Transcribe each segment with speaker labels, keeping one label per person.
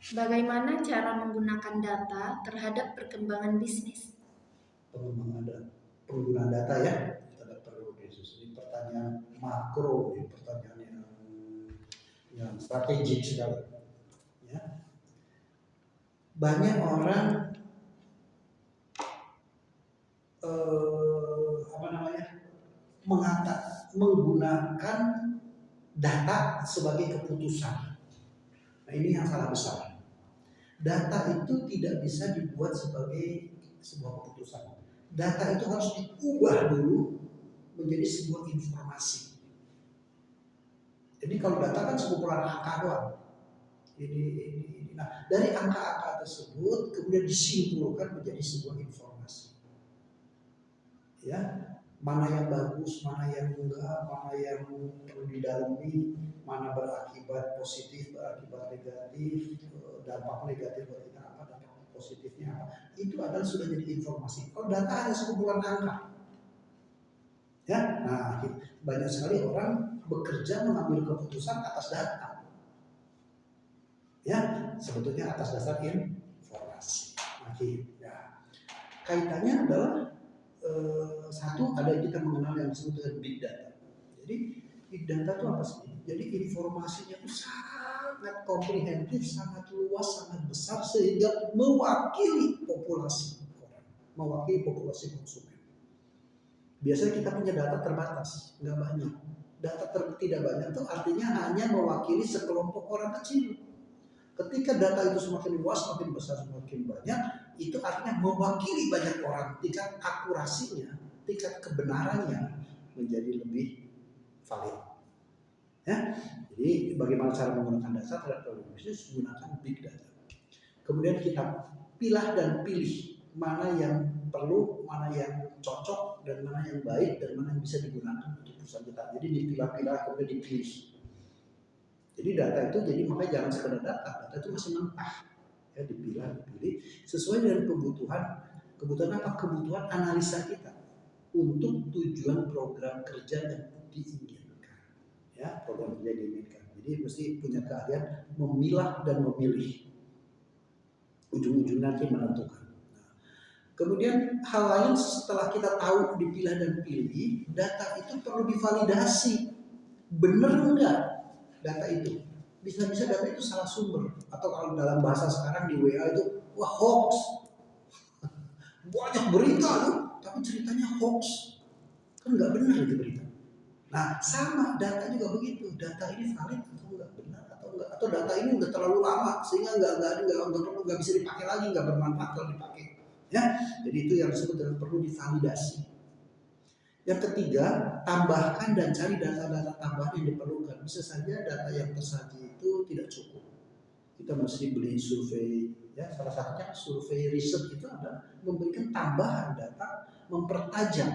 Speaker 1: Bagaimana cara menggunakan data terhadap perkembangan bisnis?
Speaker 2: Penggunaan data ya, terhadap perkembangan bisnis. Ini pertanyaan makro, ini pertanyaan yang strategik sekali. Ya. Banyak orang menggunakan data sebagai keputusan. Nah, ini yang salah besar. Data itu tidak bisa dibuat sebagai sebuah keputusan. Data itu harus diubah dulu menjadi sebuah informasi. Jadi kalau data kan sekumpulan angka doang. Ini. Nah, dari angka-angka tersebut kemudian disimpulkan menjadi sebuah informasi. Ya, mana yang bagus, mana yang enggak, mana yang perlu didalami, mana berakibat positif, berakibat negatif, dampak negatif buat kita apa, dampak positifnya apa, itu adalah sudah jadi informasi. Kalau data hanya sekumpulan angka, ya, nah banyak sekali orang bekerja mengambil keputusan atas data, ya, sebetulnya atas dasar informasi. Ya. Kaitannya adalah satu, ada yang kita mengenal yang disebut dengan big data. Jadi big data itu apa sih? Jadi informasinya itu sangat komprehensif, sangat luas, sangat besar sehingga mewakili populasi orang, mewakili populasi konsumen. Biasanya kita punya data terbatas, nggak banyak. Data tidak banyak itu artinya hanya mewakili sekelompok orang kecil. Ketika data itu semakin luas, semakin besar, semakin banyak, itu artinya mewakili banyak orang. Tingkat akurasinya, tingkat kebenarannya menjadi lebih valid. Ya, jadi bagaimana cara menggunakan data terhadap bisnis? Gunakan big data. Kemudian kita pilah dan pilih mana yang perlu, mana yang cocok, dan mana yang baik, dan mana yang bisa digunakan untuk perusahaan kita. Jadi dipilah-pilah kemudian dipilih. Jadi data itu, jadi makanya jangan sekedar data itu masih mentah, ya, dipilih sesuai dengan kebutuhan apa? Kebutuhan analisa kita untuk tujuan program kerja yang diinginkan, ya, program kerja diinginkan. Jadi mesti punya keahlian memilah dan memilih, ujung-ujung nanti menentukan. Nah, kemudian hal lain setelah kita tahu dipilah dan pilih, data itu perlu divalidasi, benar enggak data itu. Bisa-bisa data itu salah sumber, atau kalau dalam bahasa sekarang di WA itu wah hoax. Banyak berita tuh, tapi ceritanya hoax. Kan nggak benar itu berita. Nah, sama data juga begitu. Data ini valid atau nggak benar atau enggak, atau data ini udah terlalu lama sehingga nggak bisa dipakai lagi, nggak bermanfaat kalau dipakai. Ya, jadi itu yang disebut dengan perlu divalidasi. Yang ketiga, tambahkan dan cari data-data tambahan yang diperlukan. Bisa saja data yang tersaji itu tidak cukup. Kita mesti beli survei, ya, salah satunya survei riset itu adalah memberikan tambahan data, mempertajam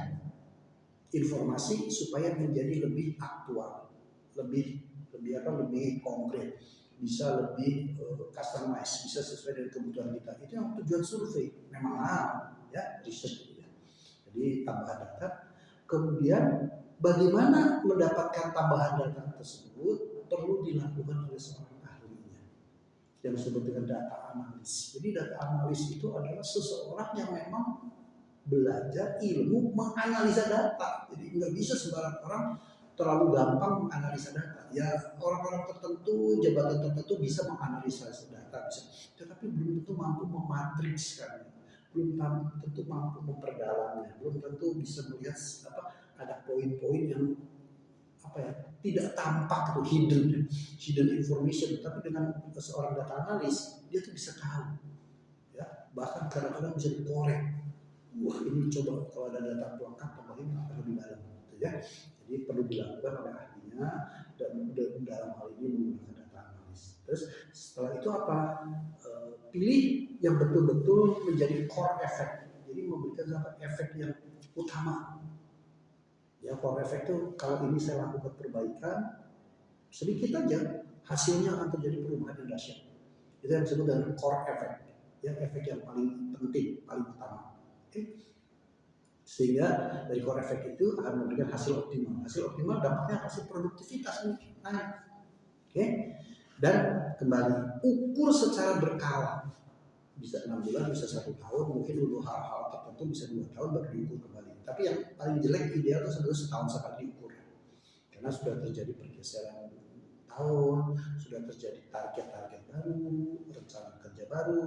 Speaker 2: informasi supaya menjadi lebih aktual, lebih konkret, bisa lebih customize, bisa sesuai dengan kebutuhan kita. Itu yang tujuan survei, memang ya, riset. Ya. Jadi tambahan data. Kemudian bagaimana mendapatkan tambahan data tersebut perlu dilakukan oleh seorang ahlinya yang disebut dengan data analis. Jadi data analis itu adalah seseorang yang memang belajar ilmu menganalisa data. Jadi nggak bisa sembarang orang terlalu gampang menganalisa data. Ya, orang-orang tertentu, jabatan tertentu bisa menganalisa data, bisa, tetapi belum tentu mampu mematrikskannya, belum tentu mampu memperdalamnya, belum tentu bisa melihat apa, ada poin-poin yang apa ya, tidak tampak itu hidden information, tapi dengan seorang data analis dia tuh bisa tahu, ya, bahkan kadang-kadang bisa dikorek. Wah, ini coba kalau ada data lengkap tambahin lebih dalam, gitu ya. Jadi perlu dilakukan oleh ahlinya dan dalam hal ini menggunakan data analis. Terus setelah itu apa? Pilih yang betul-betul menjadi core effect. Jadi memberikan efek yang utama. Ya, core effect itu kalau ini saya lakukan perbaikan sedikit aja, hasilnya akan terjadi perubahan yang dahsyat. Itu yang disebut dengan core effect. Ya, efek yang paling penting, paling utama. Okay. Sehingga dari core effect itu akan memberikan hasil optimal. Hasil optimal dampaknya pasti produktivitas naik. Okay. Dan kembali ukur secara berkala, bisa 6 bulan, bisa 1 tahun, mungkin dulu hal-hal tertentu bisa 2 tahun baru diukur kembali. Tapi yang paling jelek ideal itu sebenarnya setahun sekali diukur, karena sudah terjadi pergeseran tahun, sudah terjadi target-target baru, rencana kerja baru,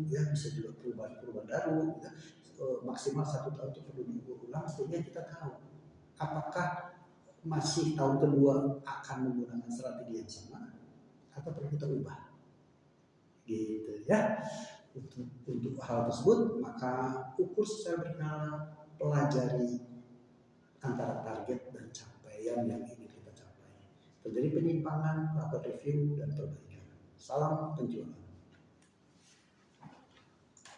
Speaker 2: ya bisa juga perubahan-perubahan baru. Ya. Maksimal 1 tahun itu perlu diukur ulang sehingga kita tahu apakah masih tahun kedua akan menggunakan strategi yang sama atau perlu kita ubah, gitu ya. Untuk hal tersebut maka ukur secara berkala, pelajari antara target dan capaian yang ingin kita capai. Terjadi penyimpangan, lakukan review dan perbaikan. Salam penjualan.